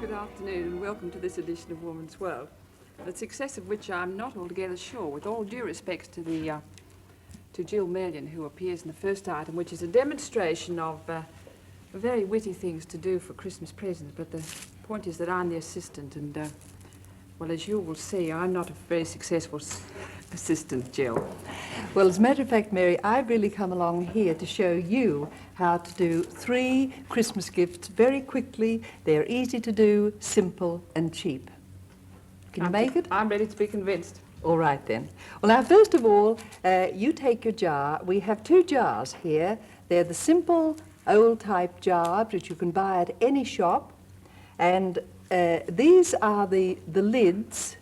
good afternoon and welcome to this edition of Woman's World, the success of which I'm not altogether sure, with all due respects to Jill Meillon, who appears in the first item, which is a demonstration of very witty things to do for Christmas presents. But the point is that I'm the assistant, and well, as you will see, I'm not a very successful assistant, Jill. Well, as a matter of fact, Mary, I've really come along here to show you how to do 3 Christmas gifts very quickly. They're easy to do, simple and cheap. Can you make it? I'm ready to be convinced. All right then. Well, now first of all, you take your jar. We have 2 jars here. They're the simple old type jars which you can buy at any shop, and these are the lids.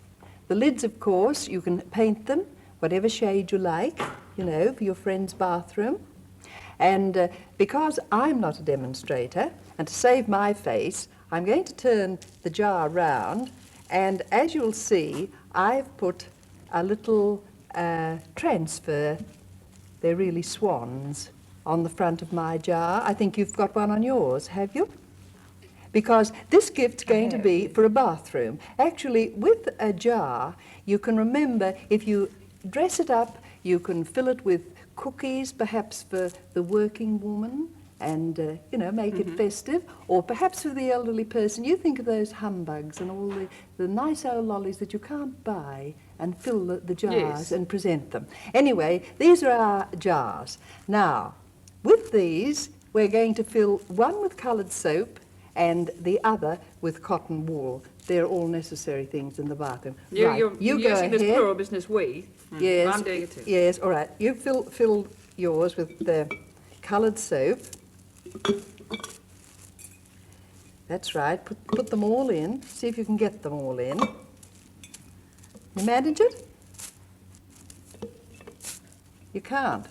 The lids, of course, you can paint them whatever shade you like, you know, for your friend's bathroom. And because I'm not a demonstrator, and to save my face, I'm going to turn the jar round, and as you'll see, I've put a little transfer, they're really swans, on the front of my jar. I think you've got one on yours, have you? Because this gift's going to be for a bathroom. Actually, with a jar, you can remember, if you dress it up, you can fill it with cookies, perhaps for the working woman, and, you know, make it festive, or perhaps for the elderly person. You think of those humbugs and all the nice old lollies that you can't buy, and fill the jars and present them. Anyway, these are our jars. Now, with these, we're going to fill one with coloured soap and the other with cotton wool. They're all necessary things in the bathroom. You're using this plural business we. Yes. I'm doing it too. Yes, all right. You fill yours with the coloured soap. That's right. Put them all in. See if you can get them all in. You manage it? You can't.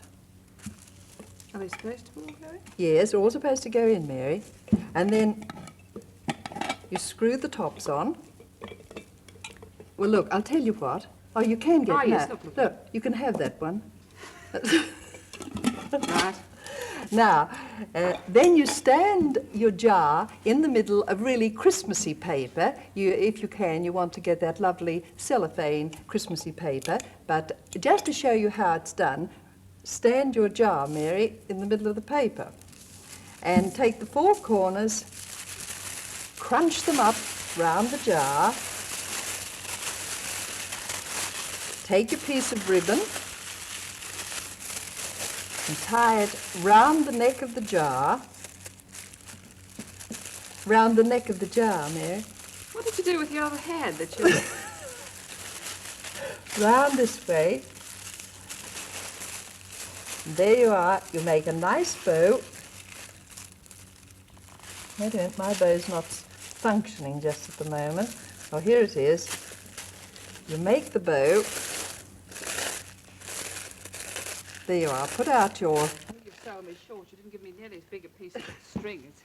Are they supposed to all go in? Yes, they're all supposed to go in, Mary. And then you screw the tops on. Well, look, I'll tell you what. Oh, you can get that. Yes, look, you can have that one. Right. Now, then you stand your jar in the middle of really Christmassy paper. If you can, you want to get that lovely cellophane Christmassy paper. But just to show you how it's done, stand your jar, Mary, in the middle of the paper. And take the 4 corners, crunch them up round the jar. Take a piece of ribbon and tie it round the neck of the jar. Round the neck of the jar, Mary. What did you do with your other hand that you... Round this way. And there you are. You make a nice bow. Wait a minute, my bow's not functioning just at the moment. Oh, here it is. You make the bow. There you are. Put out your... I think you've sold me short. You didn't give me nearly as big a piece of string as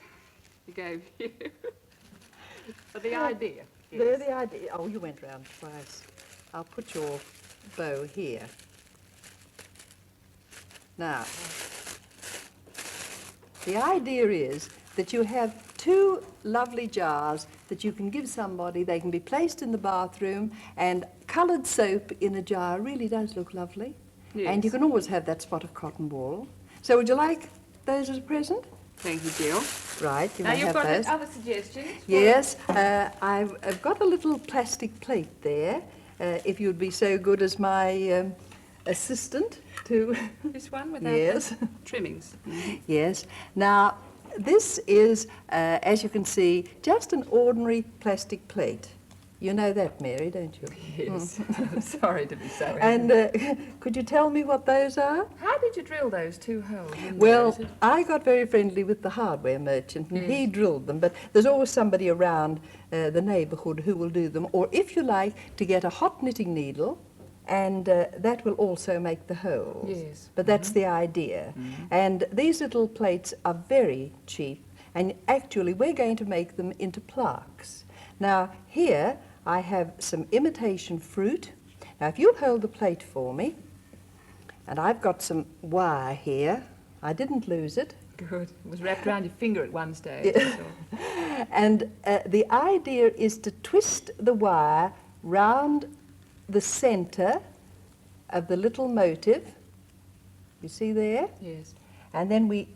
you gave you. But the idea. There, the idea. Oh, you went round twice. I'll put your bow here. Now, the idea is that you have 2 lovely jars that you can give somebody. They can be placed in the bathroom, and coloured soap in a jar really does look lovely. Yes. And you can always have that spot of cotton wool. So would you like those as a present? Thank you, Jill. Right, you Now may you've have got those. other suggestions? Yes, I've got a little plastic plate there, if you'd be so good as my assistant to... This one without Yes. the trimmings? Yes. Now, this is, as you can see, just an ordinary plastic plate. You know that, Mary, don't you? Yes. Sorry to be so And could you tell me what those are? How did you drill those 2 holes? Well, I got very friendly with the hardware merchant, and he drilled them, but there's always somebody around the neighbourhood who will do them, or if you like, to get a hot knitting needle, and that will also make the holes. Yes. But that's the idea. And these little plates are very cheap, and actually we're going to make them into plaques. Now, here I have some imitation fruit. Now, if you'll hold the plate for me, and I've got some wire here. I didn't lose it. Good. It was wrapped around your finger at one stage. Yeah. So. And the idea is to twist the wire round the centre of the little motive. You see there? Yes. And then we,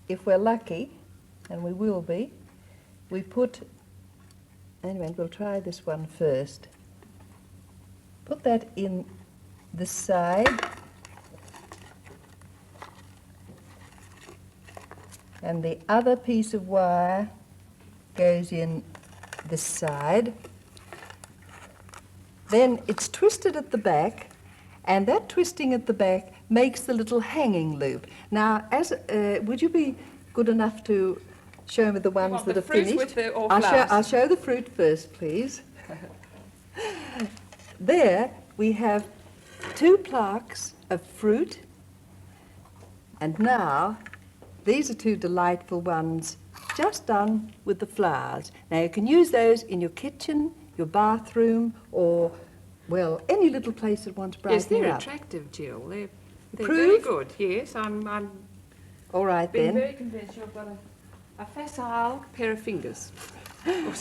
if we're lucky, and we will be, we put, anyway, we'll try this one first. Put that in this side. And the other piece of wire goes in this side. Then it's twisted at the back, and that twisting at the back makes the little hanging loop. Now, would you be good enough to show me the ones that are finished? With the, or I'll show the fruit first, please. There we have 2 plaques of fruit, and now these are 2 delightful ones just done with the flowers. Now you can use those in your kitchen, your bathroom, or, well, any little place that wants brightening up. Yes, they're attractive, Jill. They're Approve? very good. Yes, I'm All right been then. very convinced you've got a facile pair of fingers. Wait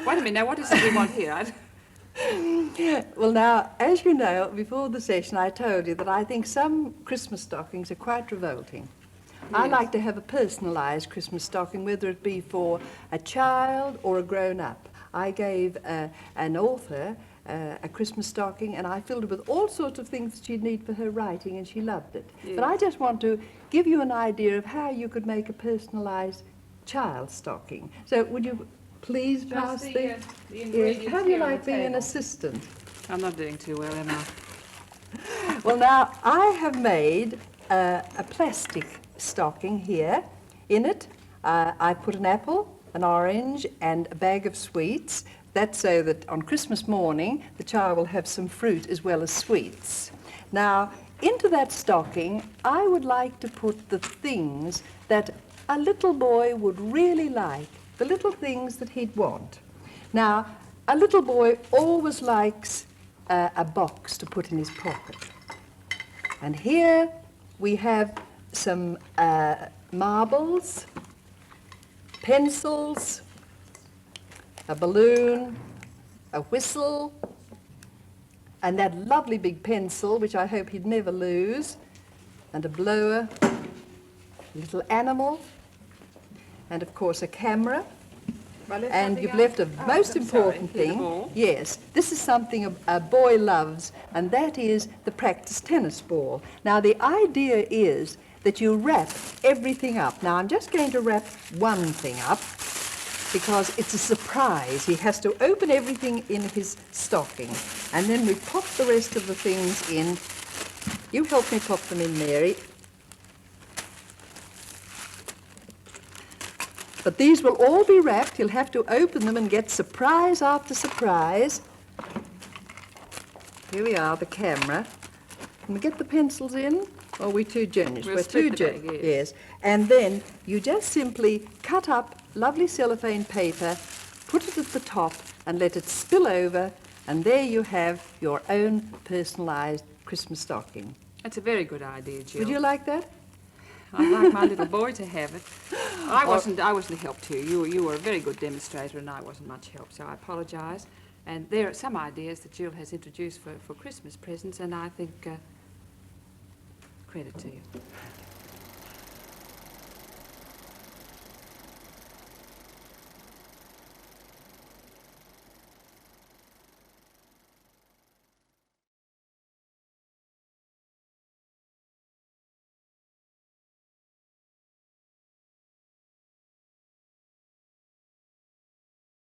a minute, now what is it we want here? Well now, as you know, before the session I told you that I think some Christmas stockings are quite revolting. I Yes. like to have a personalised Christmas stocking, whether it be for a child or a grown-up. I gave an author a Christmas stocking, and I filled it with all sorts of things that she'd need for her writing, and she loved it. Yes. But I just want to give you an idea of how you could make a personalised child stocking. So would you please pass the Yes. ingredients How do you here on like the being an table. assistant? I'm not doing too well, am I? Well, now, I have made a plastic stocking here. In it, I put an apple, an orange, and a bag of sweets. That's so that on Christmas morning, the child will have some fruit as well as sweets. Now, into that stocking, I would like to put the things that a little boy would really like, the little things that he'd want. Now, a little boy always likes a box to put in his pocket. And here we have some marbles, pencils, a balloon, a whistle, and that lovely big pencil, which I hope he'd never lose, and a blower, a little animal, and of course a camera. And you've left a most important thing. Yes, this is something a boy loves, and that is the practice tennis ball. Now, the idea is that you wrap everything up. Now, I'm just going to wrap one thing up because it's a surprise. He has to open everything in his stocking, and then we pop the rest of the things in. You help me pop them in, Mary. But these will all be wrapped. You'll have to open them and get surprise after surprise. Here we are, the camera. Can we get the pencils in? Or are we too generous? We'll We're too split the bag, generous. yes. Yes. And then you just simply cut up lovely cellophane paper, put it at the top, and let it spill over, and there you have your own personalised Christmas stocking. That's a very good idea, Jill. Would you like that? I'd like my little boy to have it. I wasn't a help to you. You were a very good demonstrator, and I wasn't much help, so I apologise. And there are some ideas that Jill has introduced for Christmas presents, and I think credit to you.